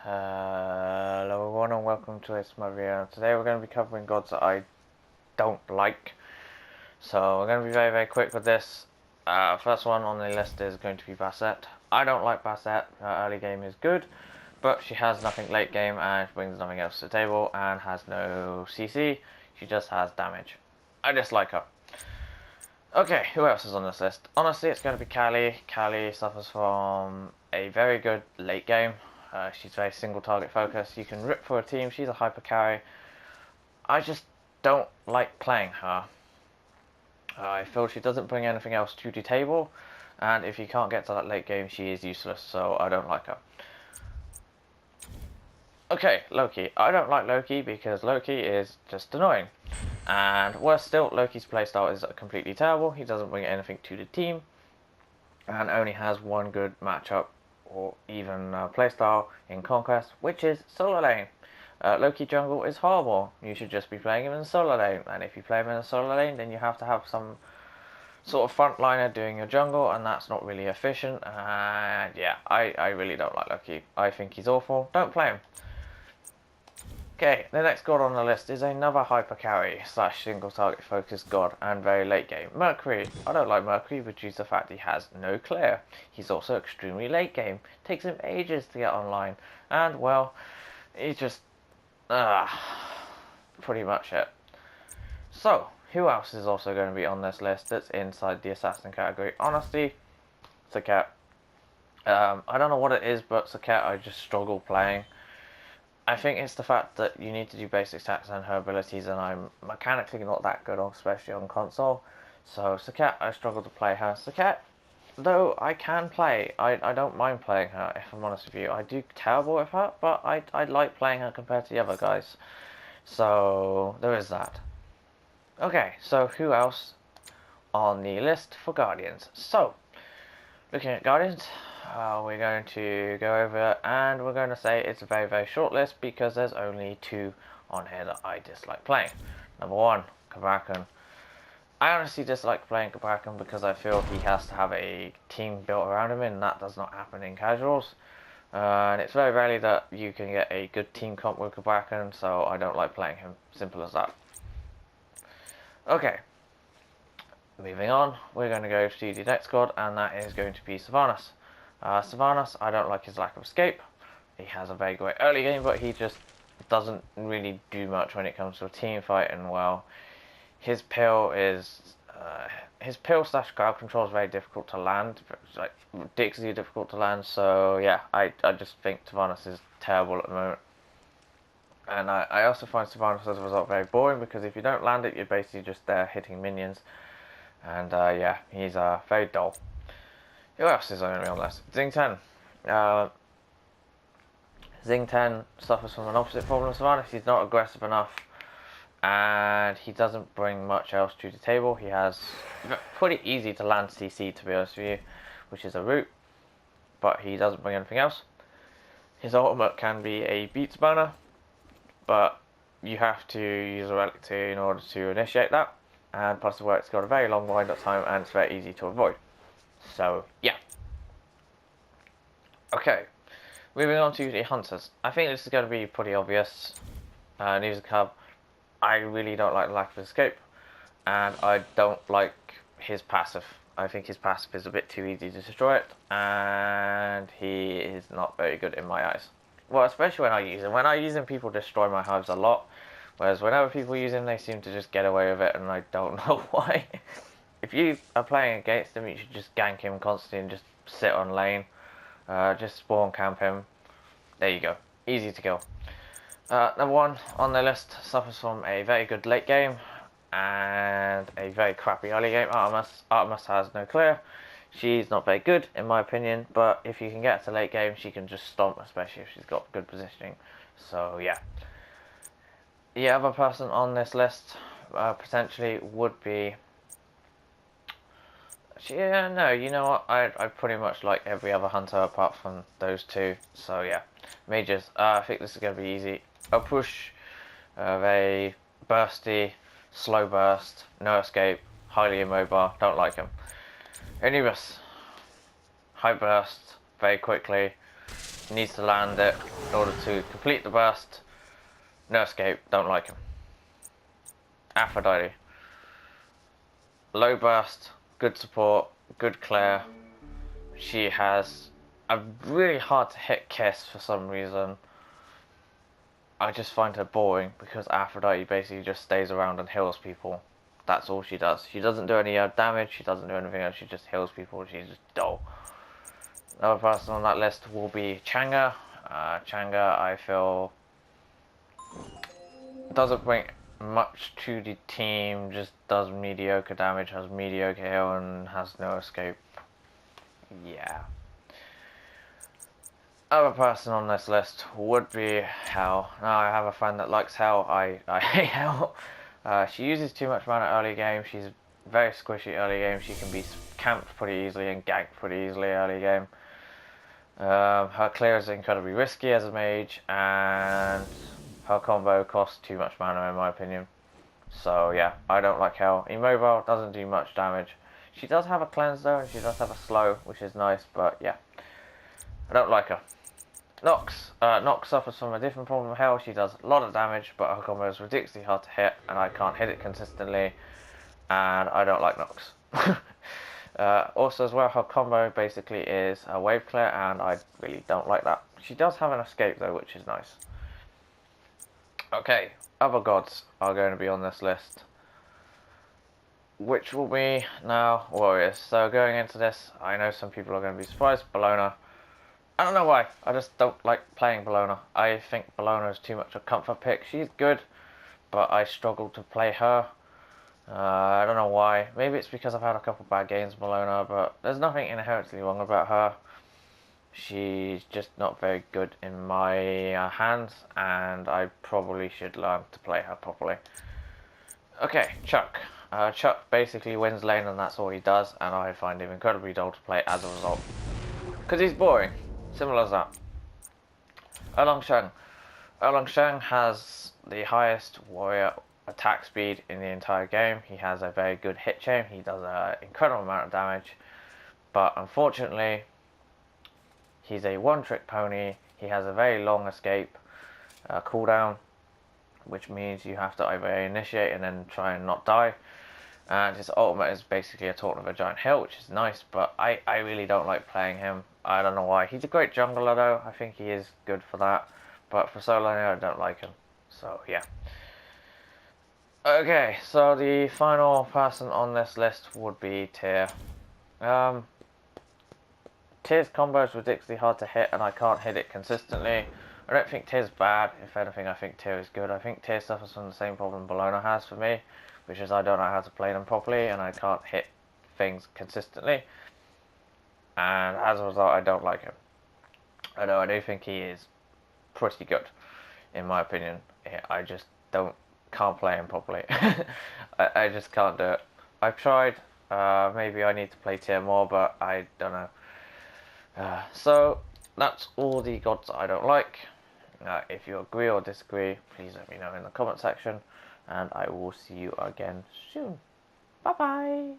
Hello everyone and welcome to a SMITE video. Today we're going to be covering gods that I don't like. So we're going to be very quick with this. First one on the list is going to be Bastet. I don't like Bastet. Her early game is good, but she has nothing late game and she brings nothing else to the table and has no CC. She just has damage. I dislike her. Okay, who else is on this list? Honestly, it's going to be Callie. Callie suffers from a very good late game. She's very single target focused. You can rip for a team. She's a hyper carry. I just don't like playing her. I feel she doesn't bring anything else to the table, and if you can't get to that late game, she is useless, so I don't like her. Okay, Loki. I don't like Loki because Loki is just annoying. And worse still, Loki's playstyle is completely terrible. He doesn't bring anything to the team, and only has one good matchup or even playstyle in Conquest, which is solo lane. Loki jungle is horrible. You should just be playing him in solo lane, and if you play him in a solo lane, then you have to have some sort of frontliner doing your jungle, and that's not really efficient. And yeah, I really don't like Loki. I think he's awful. Don't play him. Okay, the next god on the list is another hyper carry / single target focused god and very late game. Mercury. I don't like Mercury due to the fact he has no clear. He's also extremely late game. Takes him ages to get online. And well, he's just pretty much it. So, who else is also going to be on this list that's inside the assassin category? Honestly, Saket. I don't know what it is, but Saket I just struggle playing. I think it's the fact that you need to do basic stats and her abilities, and I'm mechanically not that good, especially on console. So Saket, I struggle to play her. Saket, though I can play, I don't mind playing her, if I'm honest with you. I do terrible with her, but I like playing her compared to the other guys. So there is that. Okay, so who else on the list for Guardians? So, looking at Guardians, we're going to go over it and we're going to say it's a very short list because there's only two on here that I dislike playing. Number one, Kabrakan. I honestly dislike playing Kabrakan because I feel he has to have a team built around him, and that does not happen in casuals. And it's very rarely that you can get a good team comp with Kabrakan, so I don't like playing him. Simple as that. Okay. Moving on, we're going to go to the next god, and that is going to be Sylvanas. Sylvanas, I don't like his lack of escape. He has a very great early game, but he just doesn't really do much when it comes to a team fight, and well, his pill is... his pill / crowd control is very difficult to land, like ridiculously difficult to land, so yeah, I just think Sylvanas is terrible at the moment. And I also find Sylvanas as a result very boring, because if you don't land it, you're basically just there hitting minions. And yeah, he's very dull. Who else is going to be on this? Xing 10. Xing 10 suffers from an opposite problem to Sylvanas. He's not aggressive enough, and he doesn't bring much else to the table. He has pretty easy to land CC, to be honest with you, which is a root, but he doesn't bring anything else. His ultimate can be a beat spawner, but you have to use a relic in order to initiate that. And plus the work's got a very long wind up time and it's very easy to avoid. So yeah. Okay, moving on to the hunters. I think this is going to be pretty obvious. News of Cub. I really don't like the lack of escape, and I don't like his passive. I think his passive is a bit too easy to destroy it, and he is not very good in my eyes. Well, especially when I use him. When I use him, people destroy my hives a lot. Whereas whenever people use him, they seem to just get away with it, and I don't know why. If you are playing against him, you should just gank him constantly and just sit on lane. Just spawn camp him. There you go. Easy to kill. Number one on the list suffers from a very good late game and a very crappy early game. Artemis. Artemis has no clear. She's not very good, in my opinion, but if you can get to late game, she can just stomp, especially if she's got good positioning. So, yeah. The other person on this list potentially would be... Yeah, no, you know what? I pretty much like every other hunter apart from those two. So yeah, mages. I think this is going to be easy. A push, very bursty, slow burst, no escape, highly immobile. Don't like him. Anubis, high burst, very quickly, needs to land it in order to complete the burst. No escape, don't like him. Aphrodite. Low burst, good support, good clear. She has a really hard to hit kiss for some reason. I just find her boring because Aphrodite basically just stays around and heals people. That's all she does. She doesn't do any damage, she doesn't do anything else, she just heals people, she's just dull. Another person on that list will be Changa. Changa, I feel, doesn't bring much to the team, just does mediocre damage, has mediocre heal, and has no escape. Yeah. Other person on this list would be Hell. Now, I have a friend that likes Hell. I hate Hell. She uses too much mana early game. She's very squishy early game. She can be camped pretty easily and ganked pretty easily early game. Her clear is incredibly risky as a mage, and her combo costs too much mana in my opinion. So yeah, I don't like Hell. Immobile doesn't do much damage. She does have a cleanse though, and she does have a slow, which is nice, but yeah. I don't like her. Nox. Nox suffers from a different problem from Hell. She does a lot of damage, but her combo is ridiculously hard to hit, and I can't hit it consistently, and I don't like Nox. Also as well, her combo basically is a wave clear, and I really don't like that. She does have an escape though, which is nice. Okay, other gods are going to be on this list, which will be now warriors. So going into this, I know some people are going to be surprised. Bellona. I don't know why, I just don't like playing Bellona. I think Bellona is too much a comfort pick. She's good, but I struggle to play her. I don't know why. Maybe it's because I've had a couple bad games with Bellona, but there's nothing inherently wrong about her. She's just not very good in my hands, and I probably should learn to play her properly. Okay, Chuck. Chuck basically wins lane, and that's all he does, and I find him incredibly dull to play as a result. Because he's boring. Simple as that. Erlang Shang. Erlang Shang has the highest warrior attack speed in the entire game. He has a very good hit chain. He does an incredible amount of damage. But unfortunately, he's a one-trick pony. He has a very long escape cooldown, which means you have to either initiate and then try and not die. And his ultimate is basically a taunt of a giant hill, which is nice, but I really don't like playing him. I don't know why. He's a great jungler though. I think he is good for that. But for solo I don't like him. So yeah. Okay, so the final person on this list would be Tyr. Tyr's combo is ridiculously hard to hit, and I can't hit it consistently. I don't think Tyr's bad. If anything, I think Tyr is good. I think Tyr suffers from the same problem Bellona has for me, which is I don't know how to play them properly, and I can't hit things consistently. And as a result, I don't like him. I do think he is pretty good, in my opinion. I just can't play him properly. I just can't do it. I've tried. Maybe I need to play Tyr more, but I don't know. So that's all the gods I don't like. If you agree or disagree, please let me know in the comment section, and I will see you again soon. Bye bye.